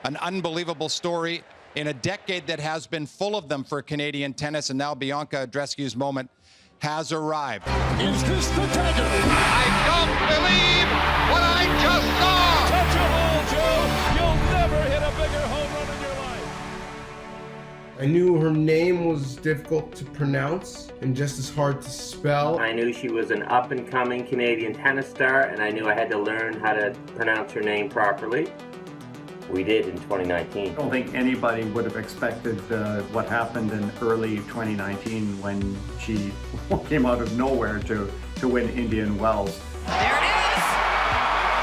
An unbelievable story in a decade that has been full of them for Canadian tennis, and now Bianca Andreescu's moment has arrived. Is this the dagger? I don't believe what I just saw! Touch a hole, Joe! You'll never hit a bigger home run in your life! I knew her name was difficult to pronounce and just as hard to spell. I knew she was an up-and-coming Canadian tennis star, and I knew I had to learn how to pronounce her name properly. We did in 2019. I don't think anybody would have expected what happened in early 2019 when she came out of nowhere to win Indian Wells. There it is!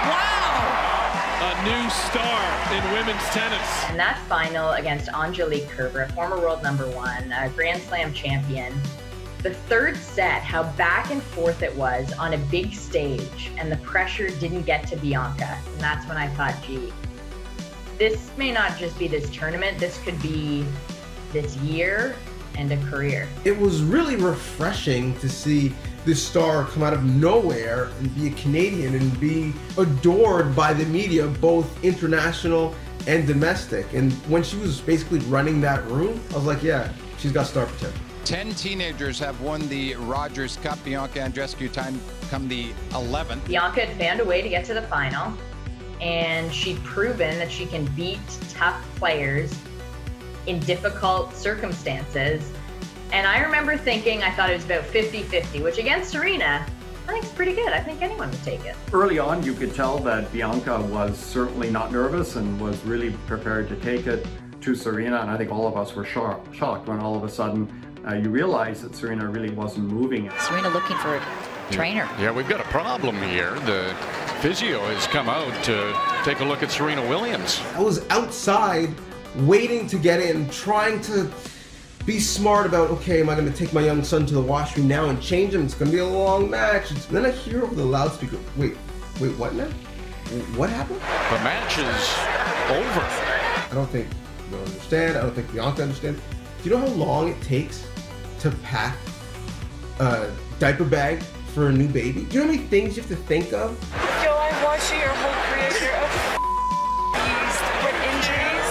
Wow! A new star in women's tennis. And that final against Angelique Kerber, former world number one, a Grand Slam champion. The third set, how back and forth it was on a big stage, and the pressure didn't get to Bianca. And that's when I thought, gee, this may not just be this tournament, this could be this year and a career. It was really refreshing to see this star come out of nowhere and be a Canadian and be adored by the media, both international and domestic. And when she was basically running that room, I was like, yeah, she's got star potential. 10 teenagers have won the Rogers Cup. Bianca Andreescu time come the 11th. Bianca had found a way to get to the final, and she'd proven that she can beat tough players in difficult circumstances. And I remember thinking, I thought it was about 50-50, which against Serena, I think is pretty good. I think anyone would take it. Early on, you could tell that Bianca was certainly not nervous and was really prepared to take it to Serena. And I think all of us were shocked when all of a sudden you realized that Serena really wasn't moving it. Serena looking for a trainer. Yeah, we've got a problem here. The physio has come out to take a look at Serena Williams. I was outside waiting to get in, trying to be smart about, okay, am I going to take my young son to the washroom now and change him? It's going to be a long match. And then I hear over the loudspeaker, wait, what now? What happened? The match is over. I don't think you understand. I don't think Bianca understands. Do you know how long it takes to pack a diaper bag for a new baby? Do you know how many things you have to think of? Yo, I've watched you your whole career. You're beast with injuries.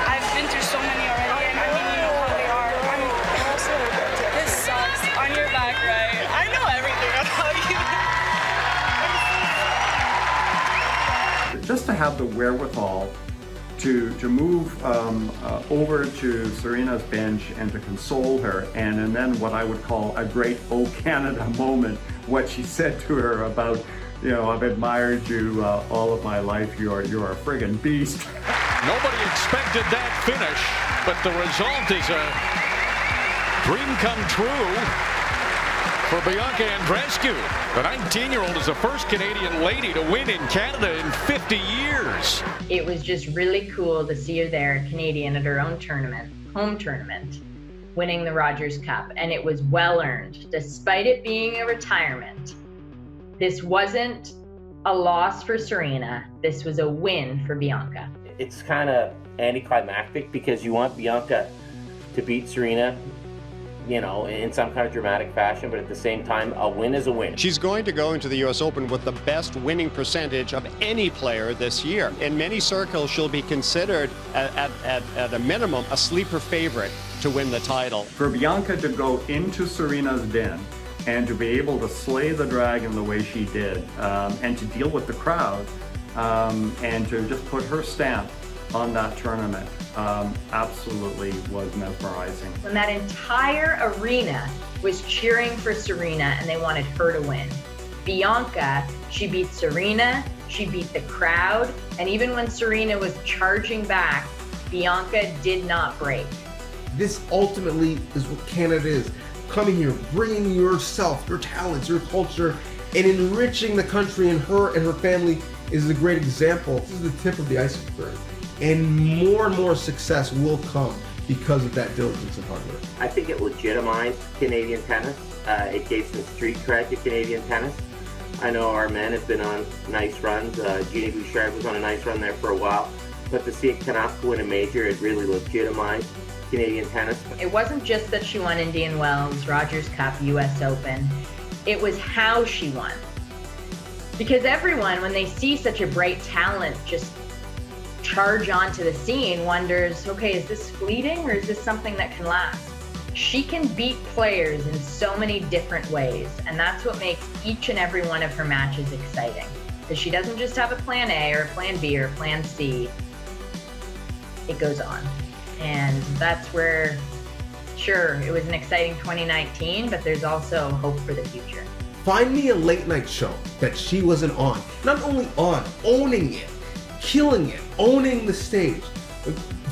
I've been through so many already, and I mean, you know how they are. I mean, this sucks. On your back, right? I know everything about you. Just to have the wherewithal to move over to Serena's bench and to console her, and then what I would call a great "Oh Canada" moment, what she said to her about, you know, I've admired you all of my life, you're a friggin' beast. Nobody expected that finish, but the result is a dream come true for Bianca Andreescu. The 19-year-old is the first Canadian lady to win in Canada in 50 years. It was just really cool to see her there, Canadian, at her own tournament, home tournament, winning the Rogers Cup. And it was well earned, despite it being a retirement. This wasn't a loss for Serena. This was a win for Bianca. It's kind of anticlimactic because you want Bianca to beat Serena, you know, in some kind of dramatic fashion, but at the same time, a win is a win. She's going to go into the U.S. Open with the best winning percentage of any player this year. In many circles, she'll be considered, at a minimum, a sleeper favorite to win the title. For Bianca to go into Serena's den and to be able to slay the dragon the way she did, and to deal with the crowd, and to just put her stamp on that tournament, absolutely was mesmerizing. When that entire arena was cheering for Serena and they wanted her to win. Bianca, she beat Serena, she beat the crowd, and even when Serena was charging back, Bianca did not break. This ultimately is what Canada is. Coming here, bringing yourself, your talents, your culture, and enriching the country, and her family is a great example. This is the tip of the iceberg. And more success will come because of that diligence and hard work. I think it legitimized Canadian tennis. It gave some street cred to Canadian tennis. I know our men have been on nice runs. Genie Bouchard was on a nice run there for a while. But to see a Canuck win a major, it really legitimized Canadian tennis. It wasn't just that she won Indian Wells, Rogers Cup, US Open. It was how she won. Because everyone, when they see such a bright talent just charge onto the scene wonders, okay, is this fleeting or is this something that can last? She can beat players in so many different ways, and that's what makes each and every one of her matches exciting. Because she doesn't just have a plan A or a plan B or a plan C. It goes on. And that's where, sure, it was an exciting 2019, but there's also hope for the future. Find me a late night show that she wasn't on. Not only on, owning it, killing it, owning the stage.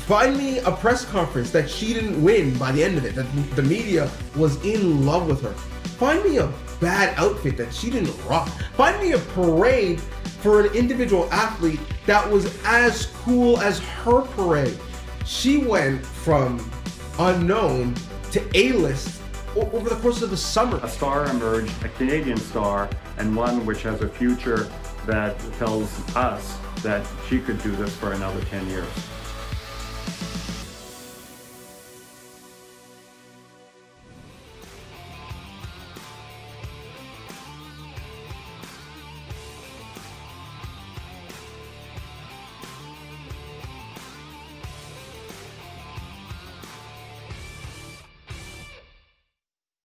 Find me a press conference that she didn't win by the end of it, that the media was in love with her. Find me a bad outfit that she didn't rock. Find me a parade for an individual athlete that was as cool as her parade. She went from unknown to A-list over the course of the summer. A star emerged, a Canadian star, and one which has a future that tells us that she could do this for another 10 years.